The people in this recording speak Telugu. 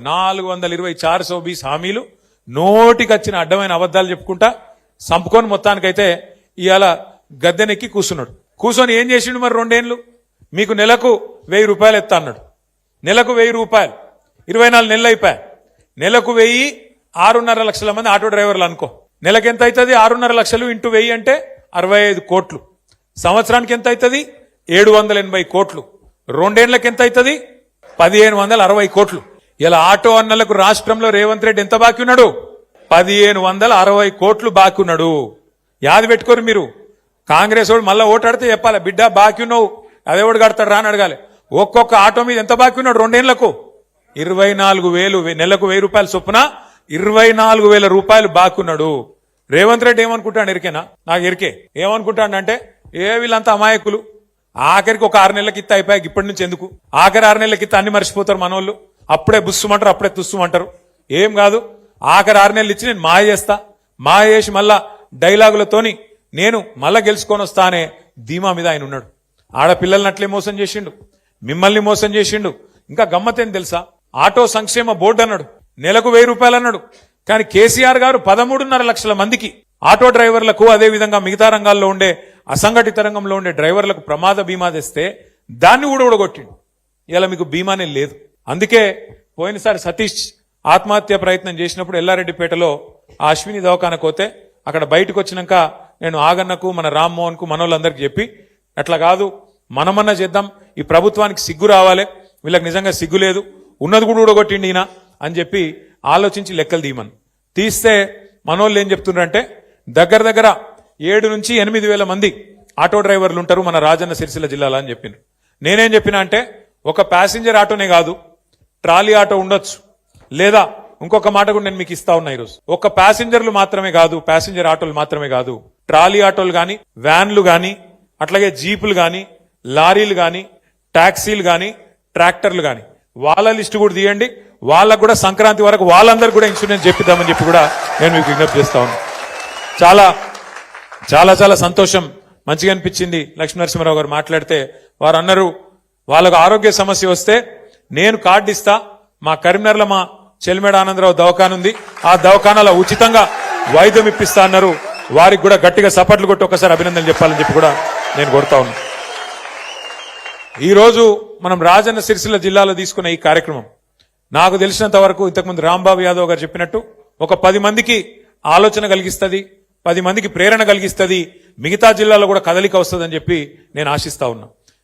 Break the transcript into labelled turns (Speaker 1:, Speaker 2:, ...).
Speaker 1: 420 420 హామీలు నోటికొచ్చిన అడ్డమైన అబద్ధాలు చెప్పుకుంటా సంపుకొని మొత్తానికైతే ఇవాళ గద్దెనెక్కి కూర్చున్నాడు. కూర్చొని ఏం చేసిండు మరి 2 ఏళ్లు? మీకు నెలకు 1000 రూపాయలు ఎత్తా అన్నాడు. నెలకు 1000 రూపాయలు 24 నెలలు అయిపోయాయి. నెలకు 1000 6.5 లక్షల మంది ఆటో డ్రైవర్లు అనుకో. నెలకు ఎంత అవుతుంది? 6.5 లక్షలు ఇంటూ 1000 అంటే 65 కోట్లు. సంవత్సరానికి ఎంత అవుతుంది? 780 కోట్లు. 2 ఏళ్లకి ఎంత అవుతుంది? 1560 కోట్లు. ఇలా ఆటో అన్నలకు రాష్ట్రంలో రేవంత్ రెడ్డి ఎంత బాకీ ఉన్నాడు? 1560 కోట్లు బాకీ ఉన్నాడు. యాది పెట్టుకోరు మీరు. కాంగ్రెస్ వాడు మళ్ళా ఓటాడితే చెప్పాలి, బిడ్డ బాకీ ఉన్నావు, అదేవాడు కడతాడు రా అని అడగాలి. ఒక్కొక్క ఆటో మీద ఎంత బాకీ ఉన్నాడు? 2 ఏళ్లకు 24,000, నెలకు 1000 రూపాయలు చొప్పున 24,000 రూపాయలు బాకీ ఉన్నాడు. రేవంత్ రెడ్డి ఏమనుకుంటాడు ఎరికేనా? నాకు ఎరికే. ఏమనుకుంటాడు అంటే వీళ్ళంతా అమాయకులు, ఆఖరికి ఒక 6 నెలలకి ఇత్త అయిపోయాక ఇప్పటి నుంచి ఎందుకు, ఆఖరి 6 నెలలకి ఇత్త అన్ని మర్చిపోతారు మనోళ్ళు. అప్పుడే బుస్సుమంటారు, అప్పుడే తుస్సుమంటారు. ఏం కాదు, ఆఖరి 6 నెలలు ఇచ్చి నేను మాయ చేస్తా, మాయ చేసి మళ్ళా డైలాగులతోని నేను మళ్ళా గెలుచుకొని వస్తా అనే ధీమా మీద ఆయన ఉన్నాడు. ఆడపిల్లల్ని అట్లే మోసం చేసిండు, మిమ్మల్ని మోసం చేసిండు. ఇంకా గమ్మతేం తెలుసా? ఆటో సంక్షేమ బోర్డు అన్నాడు, నెలకు 1000 రూపాయలు అన్నాడు. కానీ కేసీఆర్ గారు 13.5 లక్షల మందికి ఆటో డ్రైవర్లకు, అదే విధంగా మిగతా రంగాల్లో ఉండే అసంఘటిత రంగంలో ఉండే డ్రైవర్లకు ప్రమాద బీమా తెస్తే దాన్ని కూడా ఊడగొట్టిండు. ఇలా మీకు బీమానే లేదు. అందుకే పోయినసారి సతీష్ ఆత్మహత్య ప్రయత్నం చేసినప్పుడు ఎల్లారెడ్డిపేటలో ఆ అశ్విని దవాఖానకు పోతే అక్కడ బయటకు వచ్చినాక నేను ఆగన్నకు, మన రామ్మోహన్ కు, మనోళ్ళందరికీ చెప్పి అట్లా కాదు, మనమన్నా చేద్దాం, ఈ ప్రభుత్వానికి సిగ్గు రావాలి, వీళ్ళకి నిజంగా సిగ్గు లేదు, ఉన్నది కూడా ఊడగొట్టిండి ఈయన అని చెప్పి ఆలోచించి లెక్కలు తీయమని తీస్తే మనోళ్ళు ఏం చెప్తున్నారంటే దగ్గర దగ్గర 7 నుంచి 8 వేల మంది ఆటో డ్రైవర్లు ఉంటారు మన రాజన్న సిరిసిల్ల జిల్లాలో అని చెప్పిన. నేనేం చెప్పినా అంటే ఒక ప్యాసింజర్ ఆటోనే కాదు, ట్రాలీ ఆటో ఉండొచ్చు, లేదా ఇంకొక మాట కూడా నేను మీకు ఇస్తా ఉన్నా ఈరోజు. ఒక ప్యాసింజర్లు మాత్రమే కాదు, ప్యాసింజర్ ఆటోలు మాత్రమే కాదు, ట్రాలీ ఆటోలు గాని, వ్యాన్లు గాని, అట్లాగే జీపులు గాని, లారీలు గాని, టాక్సీలు గాని, ట్రాక్టర్లు గాని, వాళ్ళ లిస్టు కూడా తీయండి. వాళ్ళకు కూడా సంక్రాంతి వరకు వాళ్ళందరూ కూడా ఇన్సూరెన్స్ చెప్పిద్దామని చెప్పి కూడా నేను మీకు విజ్ఞప్తి చేస్తా ఉన్నాను. చాలా చాలా చాలా సంతోషం, మంచిగా అనిపించింది. లక్ష్మీనరసింహారావు గారు మాట్లాడితే వారు అన్నారు, వాళ్ళకు ఆరోగ్య సమస్య వస్తే నేను కార్డు ఇస్తా, మా కరీంనగర్లో మా చెల్లిమేడ ఆనందరావు దవాఖాన ఉంది, ఆ దవాఖానాలో ఉచితంగా వైద్యం ఇప్పిస్తా అన్నారు. వారికి కూడా గట్టిగా సపట్లు కొట్టి ఒకసారి అభినందనలు చెప్పాలని చెప్పి కూడా నేను కోరుతా ఉన్నా. ఈ రోజు మనం రాజన్న సిరిసిల్ల జిల్లాలో తీసుకున్న ఈ కార్యక్రమం నాకు తెలిసినంత వరకు ఇంతకుముందు రాంబాబు యాదవ్ గారు చెప్పినట్టు ఒక 10 మందికి ఆలోచన కలిగిస్తుంది, 10 మందికి ప్రేరణ కలిగిస్తుంది, మిగతా జిల్లాలో కూడా కదలిక వస్తుందని చెప్పి నేను ఆశిస్తా ఉన్నా.